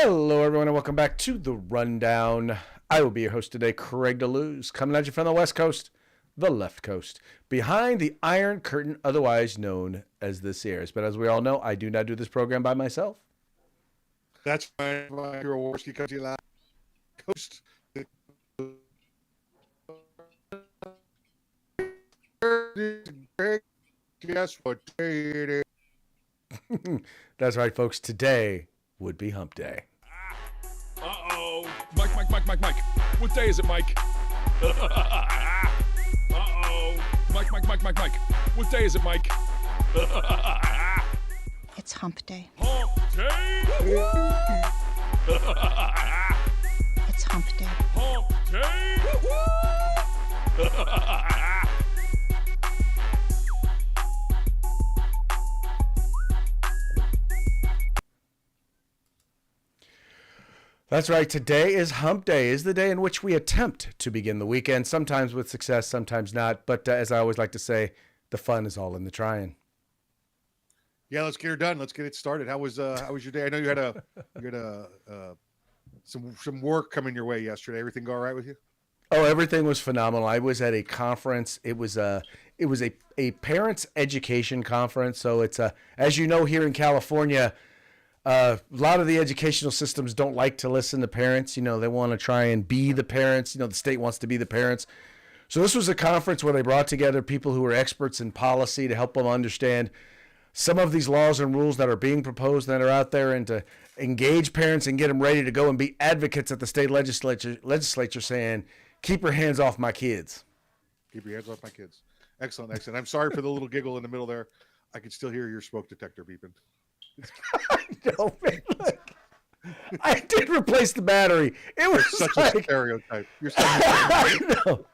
Hello, everyone, and welcome back to The Rundown. I will be your host today, Craig DeLuz, coming at you from the West Coast, the left coast, behind the Iron Curtain, otherwise known as the Sears. But as we all know, I do not do this program by myself. That's my Jaworski Country Line Coast. Guess what day it is? That's right, folks. Today would be hump day. Uh-oh. Mike. What day is it, Mike? Uh-oh. Mike. What day is it, Mike? It's hump day. Hump day? It's hump day. Hump day? That's right. Today is hump day, is the day in which we attempt to begin the weekend, sometimes with success, sometimes not. But as I always like to say, the fun is all in the trying. Yeah, let's get her done. Let's get it started. How was your day? I know you had some work coming your way yesterday. Everything go all right with you? Oh, everything was phenomenal. I was at a conference. It was a parents education conference. So it's as you know, here in California, a lot of the educational systems don't like to listen to parents. You know, they want to try and be the parents. You know, the state wants to be the parents. So this was a conference where they brought together people who are experts in policy to help them understand some of these laws and rules that are being proposed that are out there, and to engage parents and get them ready to go and be advocates at the state legislature saying, keep your hands off my kids. Keep your hands off my kids. Excellent. I'm sorry for the little giggle in the middle there. I could still hear your smoke detector beeping. No, man, look, I did replace the battery. It was Such like, a stereotype. You're such a stereotype.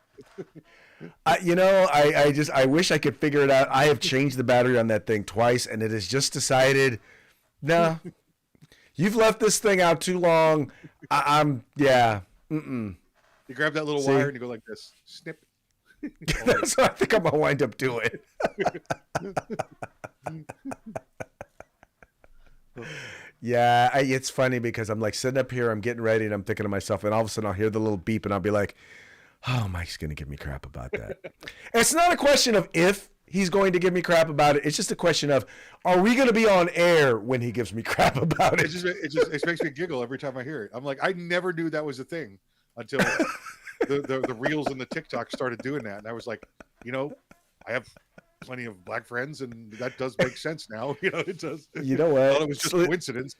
I know. I wish I could figure it out. I have changed the battery on that thing twice, and it has just decided, no, you've left this thing out too long. Yeah. Mm-mm. You grab that little wire and you go like this. Snip. That's what I think I'm going to wind up doing. Yeah, it's funny because I'm like sitting up here, I'm getting ready, and I'm thinking to myself, and all of a sudden I'll hear the little beep, and I'll be like, oh, Mike's going to give me crap about that. It's not a question of if he's going to give me crap about it. It's just a question of, are we going to be on air when he gives me crap about it? It makes me giggle every time I hear it. I'm like, I never knew that was a thing until the reels and the TikTok started doing that. And I was like, I have plenty of black friends, and that does make sense now. It does. You know what? I thought it was just a coincidence,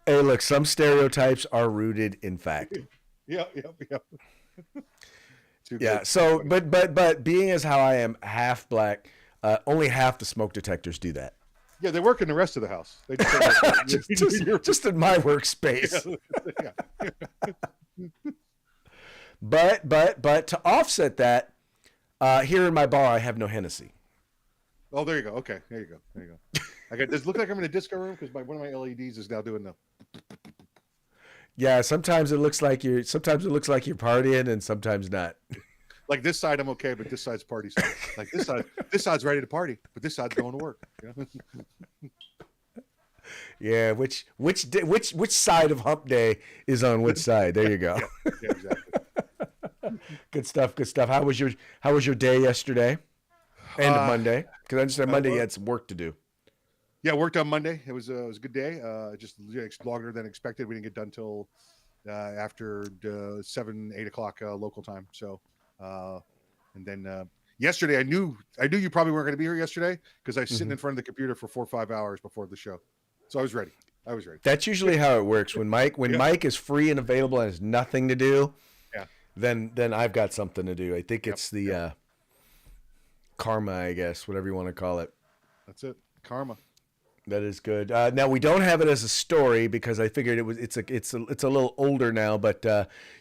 Hey, look, some stereotypes are rooted in fact. Yeah. Yeah. So, but being as how I am half black, only half the smoke detectors do that. Yeah, they work in the rest of the house. They just in my workspace. Yeah. But to offset that, here in my bar, I have no Hennessy. Oh, there you go. Okay, there you go. Does it look like I'm in a disco room because one of my LEDs is now doing the. Yeah, sometimes it looks like you're partying, and sometimes not. Like this side, I'm okay, but this side's party side. Like this side's ready to party, but this side's going to work. Yeah, which side of hump day is on which side? There you go. Yeah, exactly. Good stuff. How was your day yesterday and Monday? Because I understand Monday you had some work to do. Yeah, worked on Monday. It was a good day. Just longer than expected. We didn't get done till after 7-8 o'clock local time. So, and then yesterday, I knew you probably weren't going to be here yesterday because I was sitting in front of the computer for 4 or 5 hours before the show. So I was ready. That's usually how it works. When Mike is free and available and has nothing to do, then I've got something to do. I think it's the karma, I guess, whatever you want to call it. That's it, karma. That is good. Now we don't have it as a story because I figured it's a little older now. But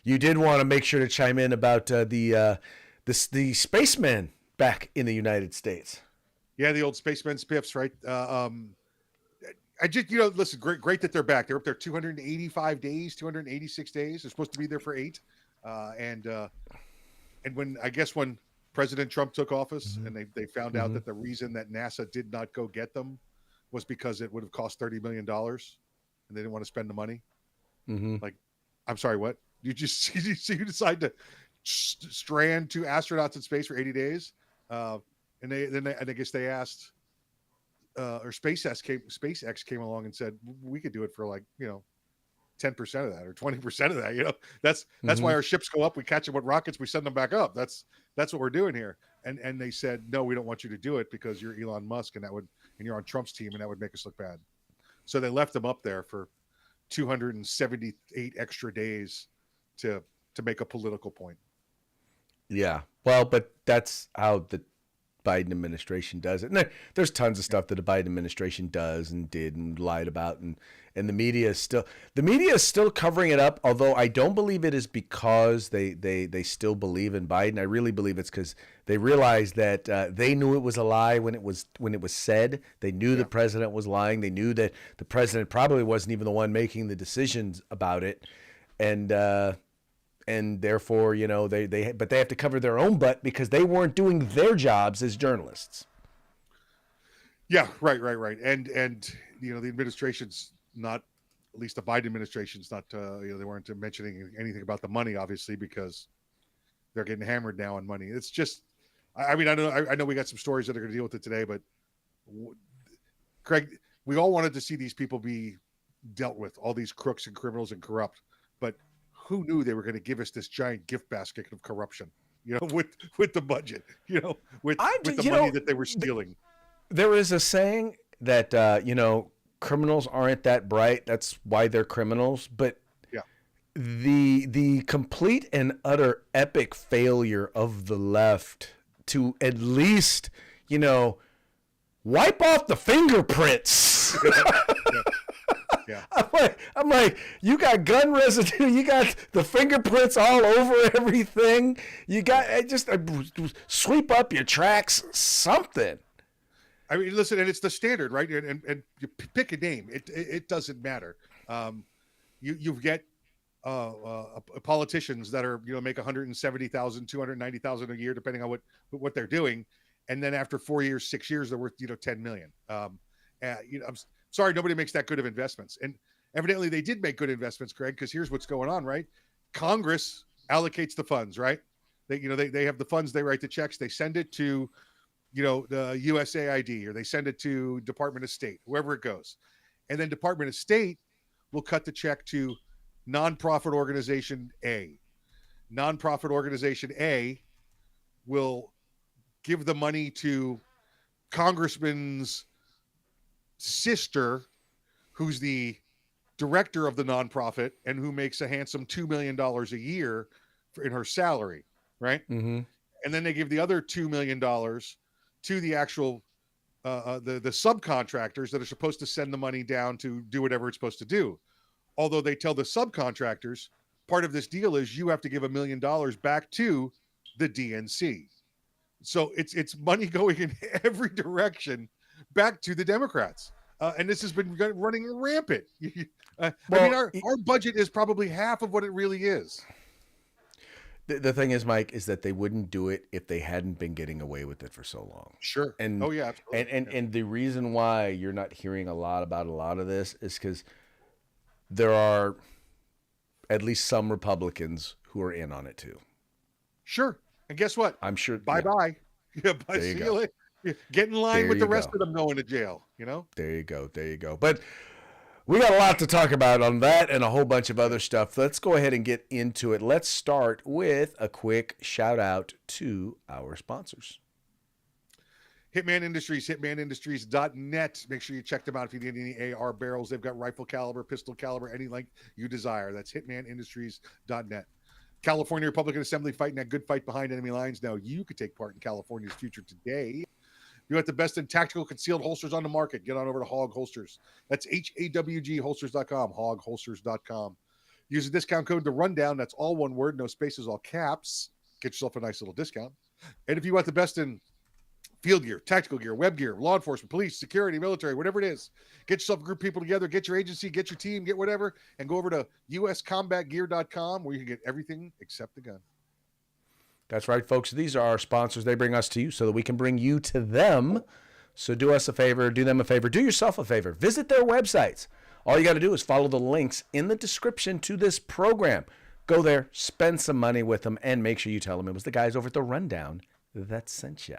you did want to make sure to chime in about the spacemen back in the United States. Yeah, the old spacemen spiffs, right? I just listen. Great that they're back. They're up there 285 days, 286 days. They're supposed to be there for 8. And when President Trump took office, and they found out that the reason that NASA did not go get them was because it would have cost $30 million, and they didn't want to spend the money. Like, I'm sorry, what? You just you decide to strand 2 astronauts in space for 80 days, and I guess they asked, or SpaceX came along and said we could do it for 10% of that or 20% of that. That's why our ships go up. We catch them with rockets. We send them back up. That's what we're doing here. And they said, no, we don't want you to do it because you're Elon Musk and you're on Trump's team and that would make us look bad. So they left them up there for 278 extra days to make a political point. Yeah. Well, but that's how the Biden administration does it. And there's tons of stuff that the Biden administration does and did and lied about, and the media is still covering it up, although I don't believe it is because they still believe in Biden. I really believe it's because they realized that they knew it was a lie when it was said. They knew the president was lying. They knew that the president probably wasn't even the one making the decisions about it. And therefore, they have to cover their own butt because they weren't doing their jobs as journalists. Yeah, right. And the administration's not, at least the Biden administration's not, they weren't mentioning anything about the money, obviously, because they're getting hammered now on money. It's just, I know we got some stories that are going to deal with it today, but Craig, we all wanted to see these people be dealt with, all these crooks and criminals and corrupt, but who knew they were going to give us this giant gift basket of corruption, with the budget, with the money that they were stealing. There is a saying that, criminals aren't that bright. That's why they're criminals. But the complete and utter epic failure of the left to at least, wipe off the fingerprints. Yeah. I'm like, you got gun residue, you got the fingerprints all over everything. You got just sweep up your tracks, something. I mean, listen, and it's the standard, right? And you pick a name. It doesn't matter. You get politicians that are make 170,000, 290,000 a year, depending on what they're doing, and then after 4 years, 6 years, they're worth 10 million. I'm sorry, nobody makes that good of investments. And evidently they did make good investments, Craig, because here's what's going on, right? Congress allocates the funds, right? They have the funds, they write the checks, they send it to, the USAID, or they send it to Department of State, wherever it goes. And then Department of State will cut the check to nonprofit organization A. Nonprofit organization A will give the money to Congressman's sister, who's the director of the nonprofit and who makes a handsome $2 million a year in her salary, right? Mm-hmm. And then they give the other $2 million to the actual the subcontractors that are supposed to send the money down to do whatever it's supposed to do. Although they tell the subcontractors, part of this deal is you have to give $1 million back to the DNC. So it's money going in every direction back to the Democrats. And this has been running rampant. Our budget is probably half of what it really is. The thing is, Mike, is that they wouldn't do it if they hadn't been getting away with it for so long. Sure. And absolutely. And the reason why you're not hearing a lot about a lot of this is because there are at least some Republicans who are in on it too. Sure. And guess what? I'm sure. Bye-bye. Yeah, bye. See you later. Get in line with the rest of them going to jail, There you go. But we got a lot to talk about on that and a whole bunch of other stuff. Let's go ahead and get into it. Let's start with a quick shout out to our sponsors. Hitman Industries, hitmanindustries.net. Make sure you check them out if you need any AR barrels. They've got rifle caliber, pistol caliber, any length you desire. That's hitmanindustries.net. California Republican Assembly fighting that good fight behind enemy lines. Now you could take part in California's future today. You got the best in tactical concealed holsters on the market. Get on over to Hog Holsters. That's HAWG holsters.com, hogholsters.com. Use the discount code The Rundown. That's all one word, no spaces, all caps. Get yourself a nice little discount. And if you want the best in field gear, tactical gear, web gear, law enforcement, police, security, military, whatever it is, get yourself a group of people together, get your agency, get your team, get whatever, and go over to uscombatgear.com where you can get everything except the gun. That's right, folks. These are our sponsors. They bring us to you so that we can bring you to them. So do us a favor, do them a favor, do yourself a favor. Visit their websites All you got to do is follow the links in the description to this program. Go there, spend some money with them, and make sure you tell them it was the guys over at The Rundown that sent you.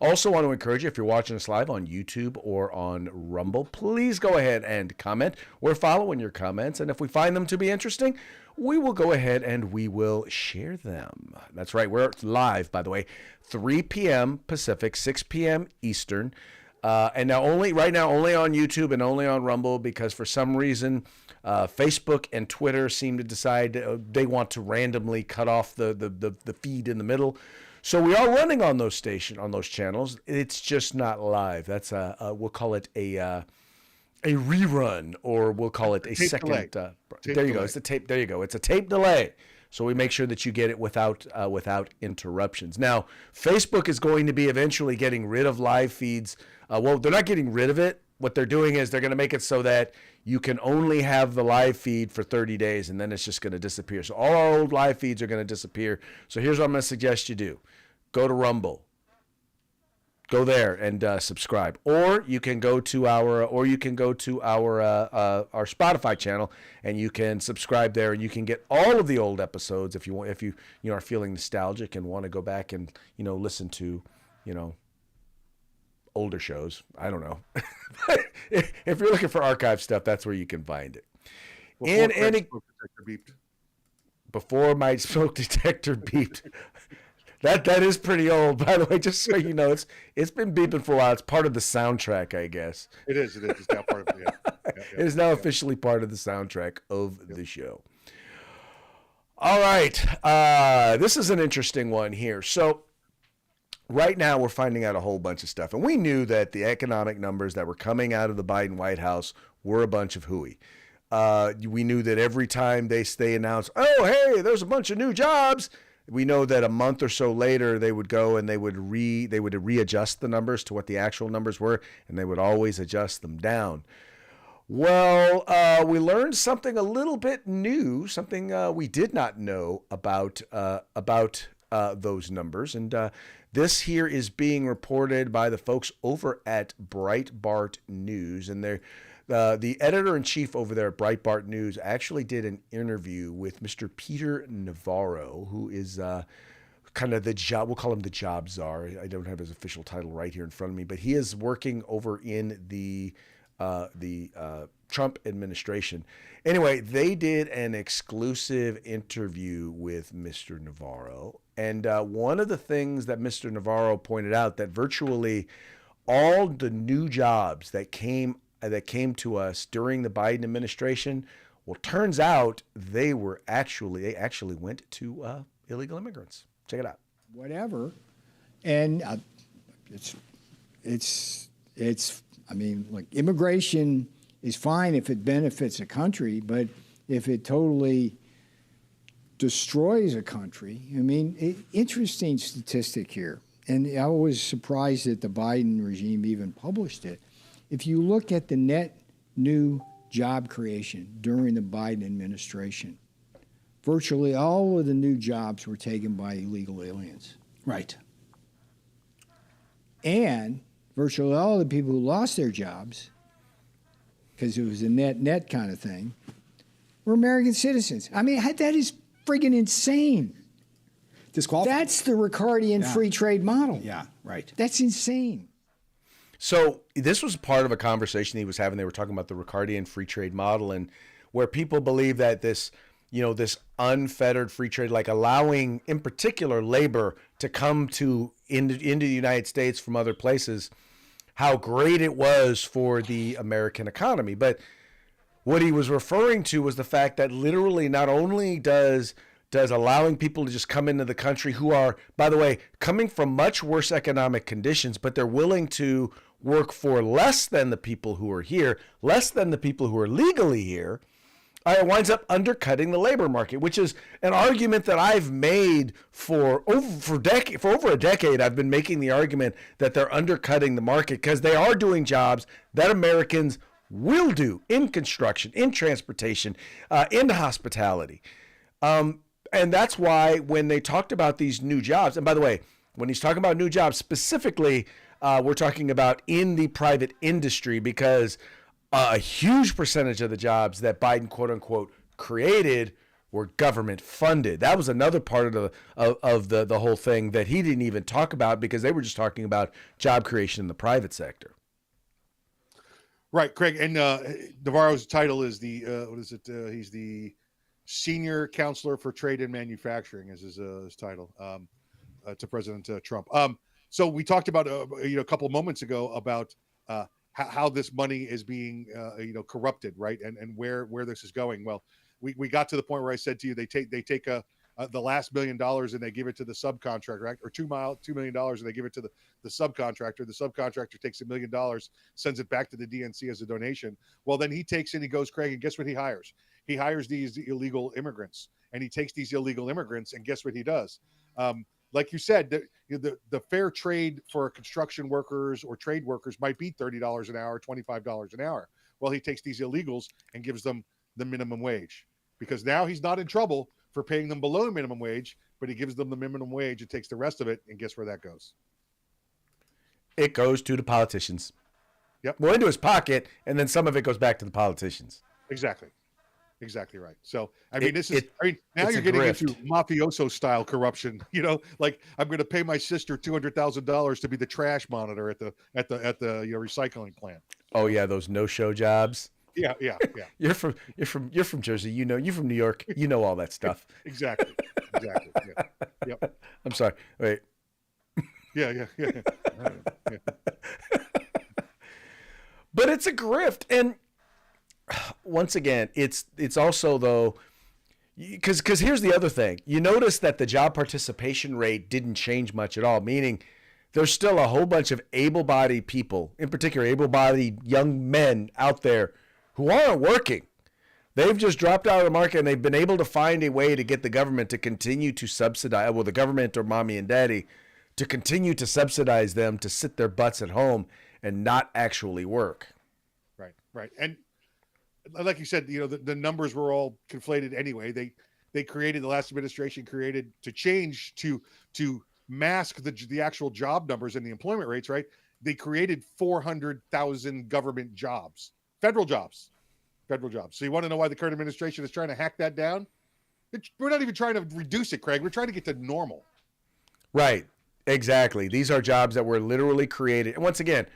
Also want to encourage you, if you're watching us live on YouTube or on Rumble, please go ahead and comment. We're following your comments, and if we find them to be interesting, we will go ahead and we will share them. That's right. We're live, by the way, 3 p.m. Pacific, 6 p.m. Eastern. And now right now only on YouTube and only on Rumble, because for some reason Facebook and Twitter seem to decide they want to randomly cut off the feed in the middle. So we are running on those channels. It's just not live. That's we'll call it a rerun, or we'll call it a Tape second. delay. There you go. It's a tape. There you go. It's a tape delay. So we make sure that you get it without interruptions. Now, Facebook is going to be eventually getting rid of live feeds. Well, they're not getting rid of it. What they're doing is they're going to make it so that you can only have the live feed for 30 days, and then it's just going to disappear. So all our old live feeds are going to disappear. So here's what I'm going to suggest you do. Go to Rumble. Go there and subscribe, or you can go to our Spotify channel and you can subscribe there, and you can get all of the old episodes if you want. If you are feeling nostalgic and want to go back and listen to older shows. I don't know. If you're looking for archive stuff, that's where you can find it. Before my smoke detector beeped. That is pretty old, by the way. Just so you know, it's been beeping for a while. It's part of the soundtrack, I guess. It is. It's now part of it. Yeah. It is now officially part of the soundtrack of the show. All right, this is an interesting one here. So right now we're finding out a whole bunch of stuff, and we knew that the economic numbers that were coming out of the Biden White House were a bunch of hooey. We knew that every time they announce, oh, hey, there's a bunch of new jobs, we know that a month or so later they would go and they would readjust the numbers to what the actual numbers were, and they would always adjust them down. Well, we learned something a little bit new, something we did not know about those numbers, and this here is being reported by the folks over at Breitbart News, and they're the editor-in-chief over there at Breitbart News actually did an interview with Mr. Peter Navarro, who is kind of we'll call him the job czar. I don't have his official title right here in front of me, but he is working over in the Trump administration. Anyway, they did an exclusive interview with Mr. Navarro, and one of the things that Mr. Navarro pointed out, that virtually all the new jobs that came to us during the Biden administration, well, turns out they actually went to illegal immigrants. Check it out. Whatever, and I mean, like, immigration is fine if it benefits a country, but if it totally destroys a country, I mean, interesting statistic here, and I was surprised that the Biden regime even published it. If you look at the net new job creation during the Biden administration, virtually all of the new jobs were taken by illegal aliens. Right. And virtually all of the people who lost their jobs, because it was a net kind of thing, were American citizens. I mean, that is friggin' insane. Disqualified. That's the Ricardian free trade model. Yeah, right. That's insane. So this was part of a conversation he was having. They were talking about the Ricardian free trade model, and where people believe that this unfettered free trade, like allowing, in particular, labor to come into the United States from other places, how great it was for the American economy. But what he was referring to was the fact that literally not only does allowing people to just come into the country who are, by the way, coming from much worse economic conditions, but they're willing to work for less than the people who are here, less than the people who are legally here, it winds up undercutting the labor market, which is an argument that I've made for over a decade. I've been making the argument that they're undercutting the market because they are doing jobs that Americans will do in construction, in transportation, in hospitality. And that's why when they talked about these new jobs, and by the way, when he's talking about new jobs specifically, we're talking about in the private industry, because a huge percentage of the jobs that Biden, quote unquote, created were government funded. That was another part of the whole thing that he didn't even talk about, because they were just talking about job creation in the private sector. Right, Craig. And Navarro's title is the what is it? He's the senior counselor for trade and manufacturing, is his title to President Trump. So we talked about a couple of moments ago about how this money is being corrupted, right? And where this is going. Well, we got to the point where I said to you, they take the last $1 million and they give it to the subcontractor, right? Or $2 million and they give it to the subcontractor. The subcontractor takes $1 million, sends it back to the DNC as a donation. Well, then he takes and he goes, Craig, and guess what he hires? He hires these illegal immigrants, and he takes these illegal immigrants, and guess what he does? Like you said, the fair trade for construction workers or trade workers might be $30 an hour, $25 an hour. Well, he takes these illegals and gives them the minimum wage, because now he's not in trouble for paying them below minimum wage, but he gives them the minimum wage and takes the rest of it, and guess where that goes? It goes to the politicians. Yep. Well, into his pocket, and then some of it goes back to the politicians. Exactly right. So now it's you're a getting grift. into mafioso style corruption. Like I'm going to pay my sister $200,000 to be the trash monitor at the recycling plant. Oh yeah, those no-show jobs. Yeah. You're from Jersey. You're from New York. You know all that stuff. Exactly. Yeah. Yep. I'm sorry. Wait. Yeah. But it's a grift, and once again, it's also though, because here's the other thing. You notice that the job participation rate didn't change much at all, meaning there's still a whole bunch of able-bodied people, in particular able-bodied young men out there who aren't working. They've just dropped out of the market, and they've been able to find a way to get the government to continue to subsidize, well, the government or mommy and daddy, to continue to subsidize them to sit their butts at home and not actually work. Right. And like you said, the numbers were all conflated anyway. The last administration created to change to mask the actual job numbers and the employment rates, right? They created 400,000 government jobs, federal jobs. So you want to know why the current administration is trying to hack that down? We're not even trying to reduce it, Craig. We're trying to get to normal. Right. Exactly. These are jobs that were literally created. And once again,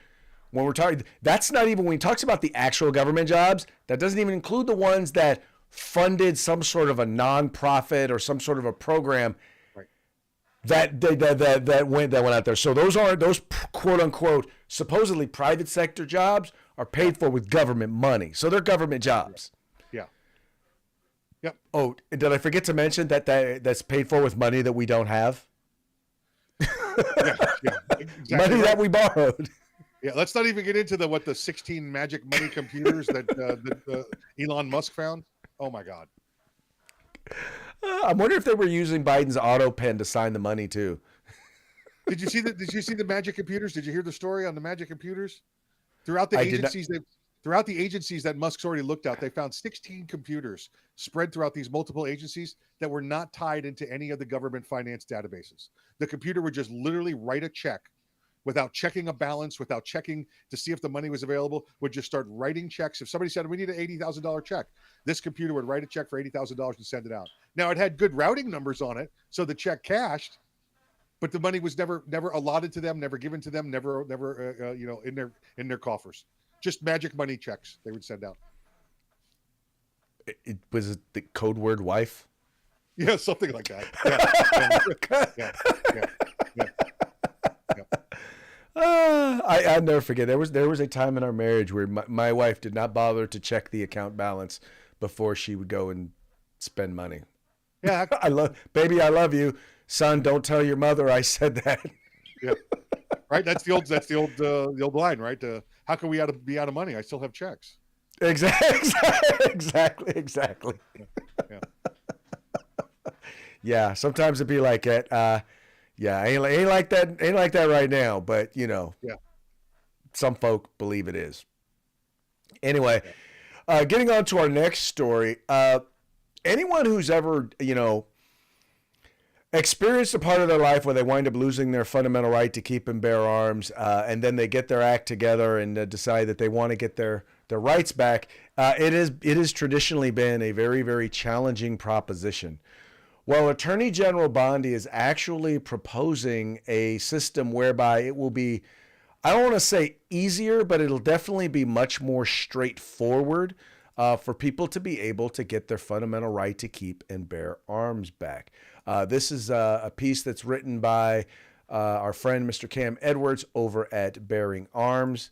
when we're talking, that's not even when he talks about the actual government jobs, that doesn't even include the ones that funded some sort of a nonprofit or some sort of a program that went out there. So those quote unquote supposedly private sector jobs are paid for with government money. So they're government jobs. Yeah. Yep. Oh, did I forget to mention that's paid for with money that we don't have? Yeah. Exactly Money right. that we borrowed. Yeah, let's not even get into the 16 magic money computers that Elon Musk found. Oh my God. I'm wondering if they were using Biden's auto pen to sign the money too. Did you see the magic computers? Did you hear the story on the magic computers? Throughout the agencies that Musk's already looked at, they found 16 computers spread throughout these multiple agencies that were not tied into any of the government finance databases. The computer would just literally write a check without checking a balance, without checking to see if the money was available, would just start writing checks. If somebody said, we need an $80,000 check, this computer would write a check for $80,000 and send it out. Now, it had good routing numbers on it, so the check cashed, but the money was never allotted to them, never given to them, never in their coffers. Just magic money checks they would send out. It was the code word wife. Yeah, something like that. Yeah. I'll never forget. There was a time in our marriage where my wife did not bother to check the account balance before she would go and spend money. Yeah, I love you, son. Don't tell your mother I said that. Yeah, right. That's the old line, right? How can we be out of money? I still have checks. Exactly. Yeah. Yeah. Sometimes it'd be like it. Yeah, ain't like that right now, but Yeah. some folk believe it is. Anyway, getting on to our next story. Anyone who's ever, experienced a part of their life where they wind up losing their fundamental right to keep and bear arms, and then they get their act together and decide that they want to get their their rights back. It has traditionally been a very, very challenging proposition. Well, Attorney General Bondi is actually proposing a system whereby it will be, I don't want to say easier, but it'll definitely be much more straightforward for people to be able to get their fundamental right to keep and bear arms back. This is a piece that's written by our friend Mr. Cam Edwards over at Bearing Arms.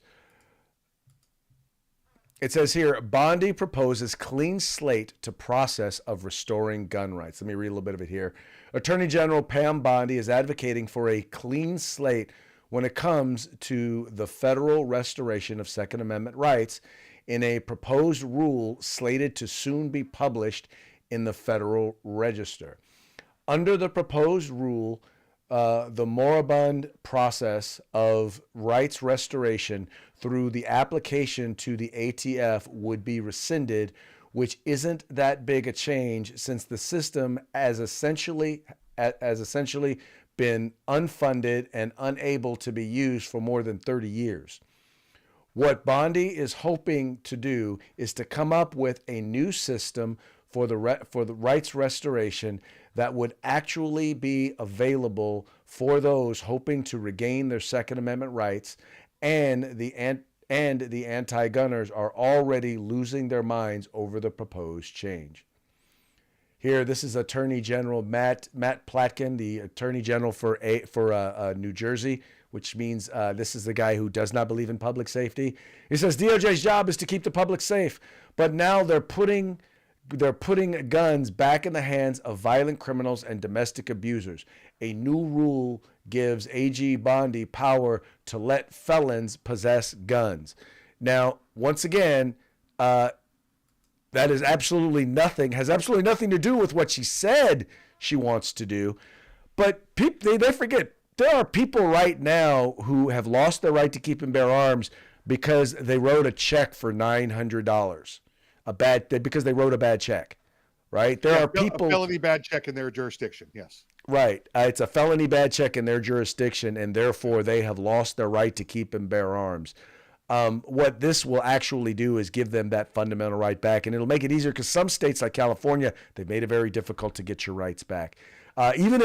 It says here, Bondi proposes clean slate to process of restoring gun rights. Let me read a little bit of it here. Attorney General Pam Bondi is advocating for a clean slate when it comes to the federal restoration of Second Amendment rights in a proposed rule slated to soon be published in the Federal Register. Under the proposed rule, the moribund process of rights restoration through the application to the ATF would be rescinded, which isn't that big a change since the system has essentially been unfunded and unable to be used for more than 30 years. What Bondi is hoping to do is to come up with a new system for the rights restoration that would actually be available for those hoping to regain their Second Amendment rights, and the anti-gunners are already losing their minds over the proposed change. Here, this is Attorney General Matt Platkin, the Attorney General for New Jersey, which means this is the guy who does not believe in public safety. He says DOJ's job is to keep the public safe, but now they're putting guns back in the hands of violent criminals and domestic abusers. A new rule gives AG Bondi power to let felons possess guns. Now, once again, that is has absolutely nothing to do with what she said she wants to do. But they forget, there are people right now who have lost their right to keep and bear arms because they wrote a check for $900. Because they wrote a bad check, right? There are people, a felony bad check in their jurisdiction. Yes, right. It's a felony bad check in their jurisdiction, and therefore they have lost their right to keep and bear arms. What this will actually do is give them that fundamental right back, and it'll make it easier because some states like California, they've made it very difficult to get your rights back. Even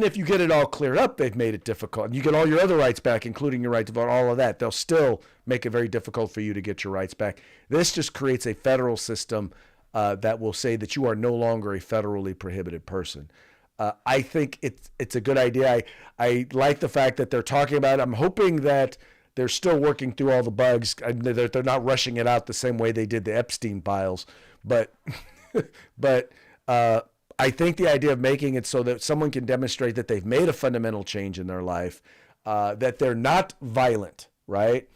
if you get it all cleared up, they've made it difficult. And you get all your other rights back, including your right to vote, all of that. They'll still make it very difficult for you to get your rights back. This just creates a federal system that will say that you are no longer a federally prohibited person. I think it's a good idea. I like the fact that they're talking about it. I'm hoping that they're still working through all the bugs. They're not rushing it out the same way they did the Epstein files. But I think the idea of making it so that someone can demonstrate that they've made a fundamental change in their life, that they're not violent, right?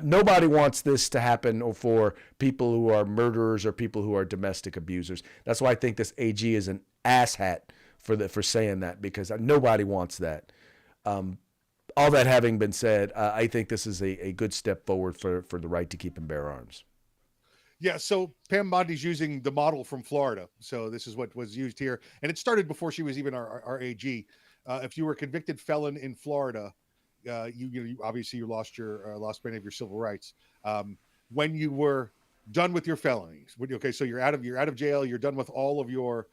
Nobody wants this to happen for people who are murderers or people who are domestic abusers. That's why I think this AG is an asshat for saying that, because nobody wants that. All that having been said, I think this is a good step forward for the right to keep and bear arms. Yeah, so Pam Bondi's using the model from Florida. So this is what was used here. And it started before she was even our AG. If you were a convicted felon in Florida, you obviously you lost many of your civil rights. When you were done with your felonies, okay, so you're out of jail, you're done with all of your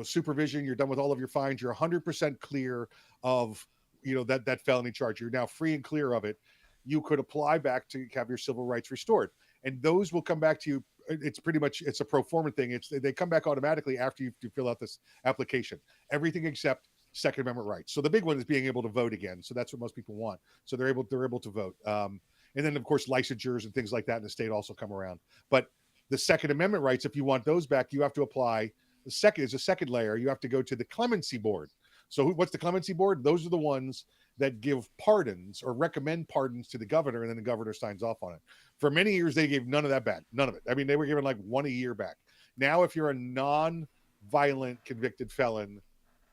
supervision, you're done with all of your fines, you're 100% clear of that felony charge. You're now free and clear of it. You could apply back to have your civil rights restored. And those will come back to you. It's a pro forma thing. They come back automatically after you fill out this application. Everything except Second Amendment rights. So the big one is being able to vote again. So that's what most people want. So they're able to vote. And then of course licensures and things like that in the state also come around. But the Second Amendment rights, if you want those back, you have to apply. Is a second layer. You have to go to the Clemency Board. So what's the Clemency Board? Those are the ones that give pardons or recommend pardons to the governor, and then the governor signs off on it. For many years, they gave none of that back. None of it. I mean, they were giving like one a year back. Now, if you're a non-violent convicted felon,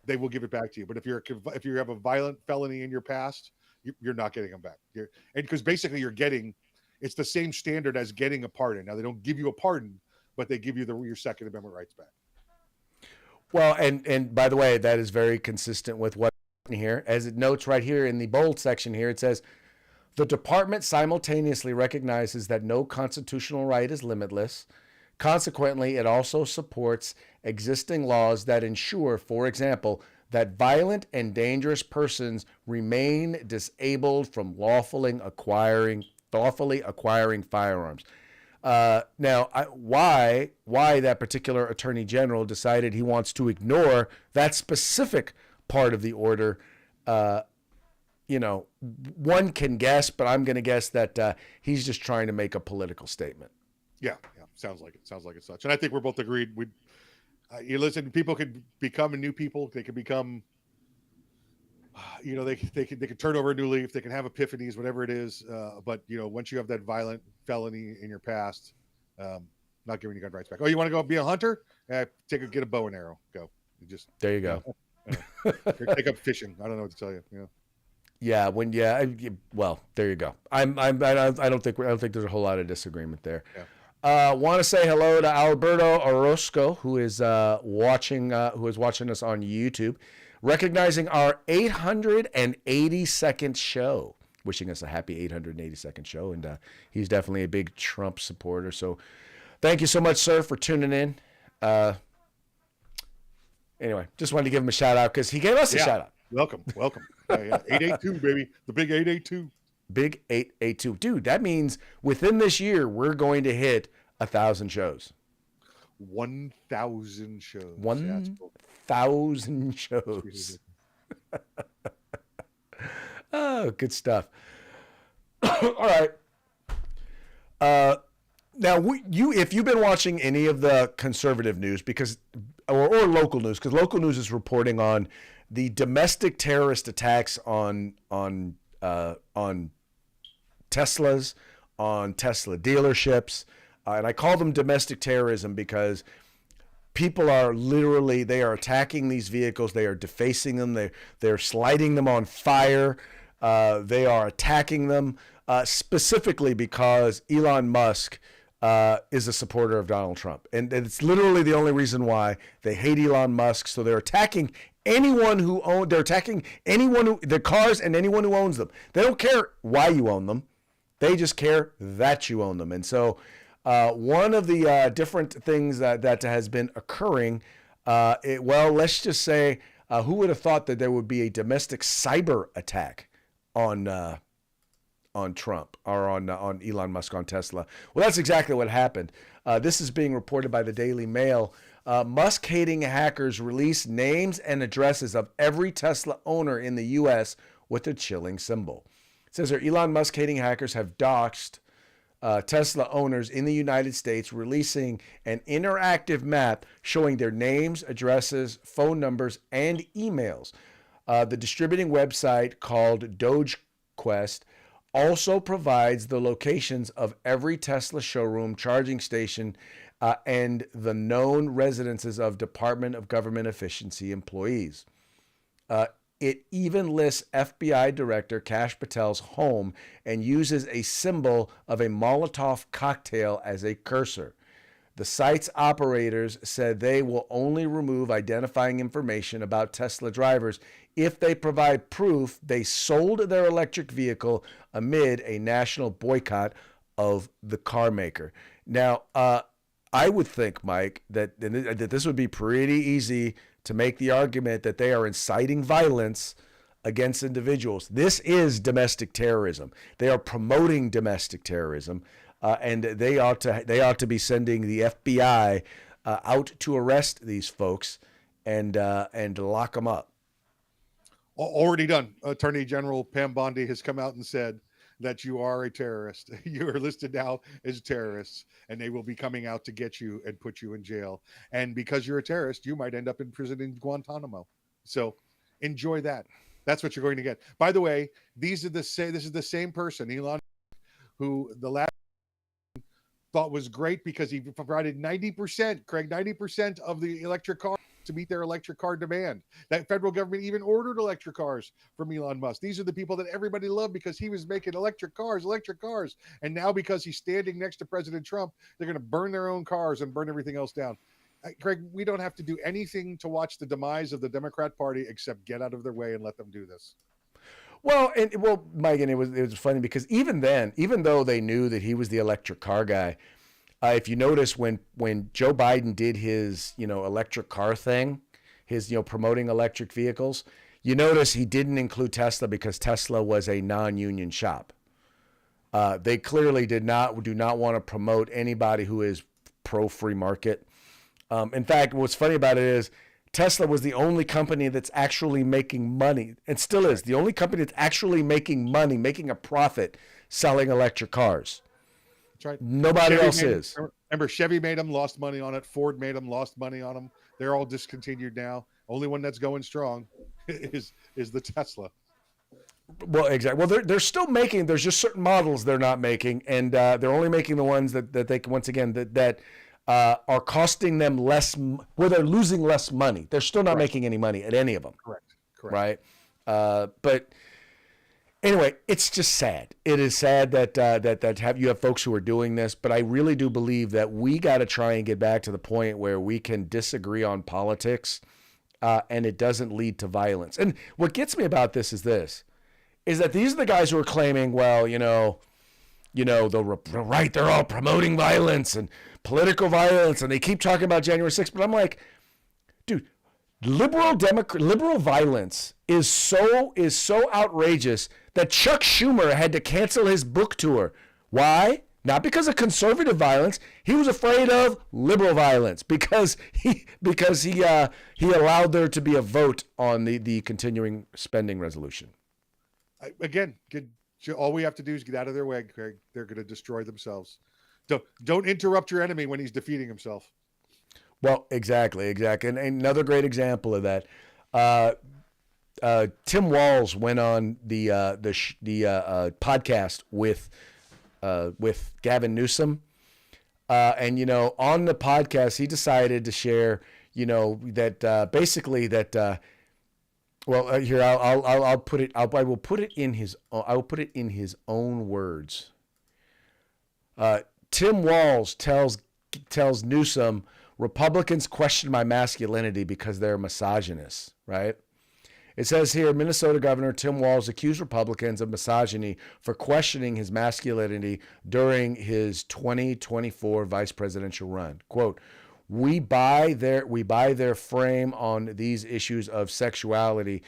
they will give it back to you. But if you have a violent felony in your past, you're not getting them back. And because basically it's the same standard as getting a pardon. Now, they don't give you a pardon, but they give you your Second Amendment rights back. Well, and by the way, that is very consistent with what here, as it notes right here in the bold section here. It says The department simultaneously recognizes that no constitutional right is limitless. Consequently, it also supports existing laws that ensure, for example, that violent and dangerous persons remain disabled from lawfully acquiring firearms. Why that particular attorney general decided he wants to ignore that specific part of the order, one can guess, but I'm going to guess that he's just trying to make a political statement. Yeah, sounds like it. Sounds like it's such. And I think we're both agreed. You listen, people could become a new people. They could become, they could turn over a new leaf. They can have epiphanies, whatever it is. But once you have that violent felony in your past, not giving you gun rights back. Oh, you want to go be a hunter? Get a bow and arrow. Go. There you go. Take up fishing. I don't know what to tell you. Yeah. Well, there you go. I don't think there's a whole lot of disagreement there. Yeah. Want to say hello to Alberto Orozco, who is watching us on YouTube, recognizing our 882nd show, wishing us a happy 882nd show, and he's definitely a big Trump supporter. So, thank you so much, sir, for tuning in. Anyway, just wanted to give him a shout out because he gave us a shout out. Welcome. Yeah. 882, baby, the big 882. Big 882. Dude, that means within this year, we're going to hit 1,000 shows. 1,000 shows. 1,000 shows. Oh, good stuff. All right. Now, if you've been watching any of the conservative news, or local news, because local news is reporting on the domestic terrorist attacks on Teslas, on Tesla dealerships, and I call them domestic terrorism because people are they are attacking these vehicles, they are defacing them, they're sliding them on fire, they are attacking them specifically because Elon Musk is a supporter of Donald Trump, and it's literally the only reason why they hate Elon Musk. So they're attacking the cars and anyone who owns them. They don't care why you own them. They just care that you own them. And so one of the different things that has been occurring, let's just say, who would have thought that there would be a domestic cyber attack on Trump or on Elon Musk, on Tesla? Well, that's exactly what happened. This is being reported by the Daily Mail. Musk-hating hackers released names and addresses of every Tesla owner in the U.S. with a chilling symbol. It says here, Elon Musk-hating hackers have doxed Tesla owners in the United States, releasing an interactive map showing their names, addresses, phone numbers, and emails. The distributing website called DogeQuest also provides the locations of every Tesla showroom, charging station, and the known residences of Department of Government Efficiency employees. It even lists FBI Director Kash Patel's home and uses a symbol of a Molotov cocktail as a cursor. The site's operators said they will only remove identifying information about Tesla drivers if they provide proof they sold their electric vehicle amid a national boycott of the car maker. Now, I would think, Mike, that this would be pretty easy to make the argument that they are inciting violence against individuals. This is domestic terrorism. They are promoting domestic terrorism, and they ought to be sending the FBI out to arrest these folks and lock them up. Already done. Attorney General Pam Bondi has come out and said that you are a terrorist. You are listed now as terrorists, and they will be coming out to get you and put you in jail. And because you're a terrorist, you might end up in prison in Guantanamo. So enjoy that. That's what you're going to get. By the way, this is the same person, Elon, who the last thought was great because he provided 90% of the electric car to meet their electric car demand. That federal government even ordered electric cars from Elon Musk. These are the people that everybody loved because he was making electric cars. And now because he's standing next to President Trump, they're going to burn their own cars and burn everything else down. Craig, we don't have to do anything to watch the demise of the Democrat Party except get out of their way and let them do this. Well, Mike, and it was funny because even then, even though they knew that he was the electric car guy, if you notice when Joe Biden did his electric car thing, his promoting electric vehicles, you notice he didn't include Tesla because Tesla was a non-union shop. They clearly do not want to promote anybody who is pro free market. In fact, what's funny about it is Tesla was the only company that's actually making money, and still is the only company that's actually making money, making a profit selling electric cars. That's right. Nobody Chevy else made is. Remember, Chevy made them, lost money on it. Ford made them, lost money on them. They're all discontinued now. Only one that's going strong is the Tesla. Well, exactly. Well, they're still making. There's just certain models they're not making, and they're only making the ones that they can, once again, that are costing them less, where they're losing less money. They're still not making any money at any of them. Correct. Right. But anyway, it's just sad. It is sad that you have folks who are doing this, but I really do believe that we got to try and get back to the point where we can disagree on politics, and it doesn't lead to violence. And what gets me about this is that these are the guys who are claiming, well, the right, they're all promoting violence and political violence, and they keep talking about January 6th. But I'm like, dude, liberal violence is so outrageous that Chuck Schumer had to cancel his book tour. Why? Not because of conservative violence. He was afraid of liberal violence because he allowed there to be a vote on the continuing spending resolution. Again, all we have to do is get out of their way, Craig. They're going to destroy themselves. Don't interrupt your enemy when he's defeating himself. Well, exactly. And another great example of that, Tim Walz went on the podcast with Gavin Newsom, and on the podcast he decided to share, that basically that. Well, here I'll put it. I will put it in his own words. Tim Walz tells Newsom, Republicans question my masculinity because they're misogynists, right? It says here, Minnesota Governor Tim Walz accused Republicans of misogyny for questioning his masculinity during his 2024 vice presidential run. Quote, we buy their frame on these issues of sexuality,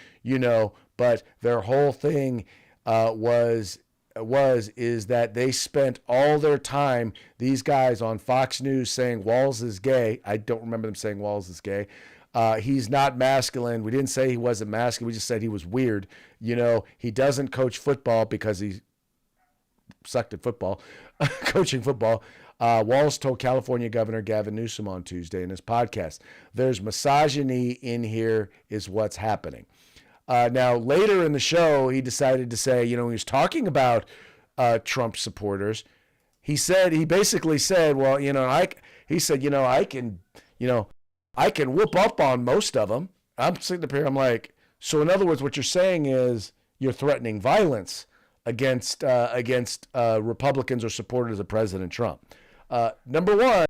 but their whole thing is that they spent all their time, these guys on Fox News, saying Walz is gay. I don't remember them saying Walz is gay. He's not masculine. We didn't say he wasn't masculine. We just said he was weird. He doesn't coach football because he sucked at football, coaching football. Walz told California Governor Gavin Newsom on Tuesday in his podcast, there's misogyny in here is what's happening. Now, later in the show, he decided to say, he was talking about Trump supporters. He basically said, well, I can whoop up on most of them. I'm sitting up here, I'm like, so in other words, what you're saying is you're threatening violence against Republicans or supporters of President Trump. Number one,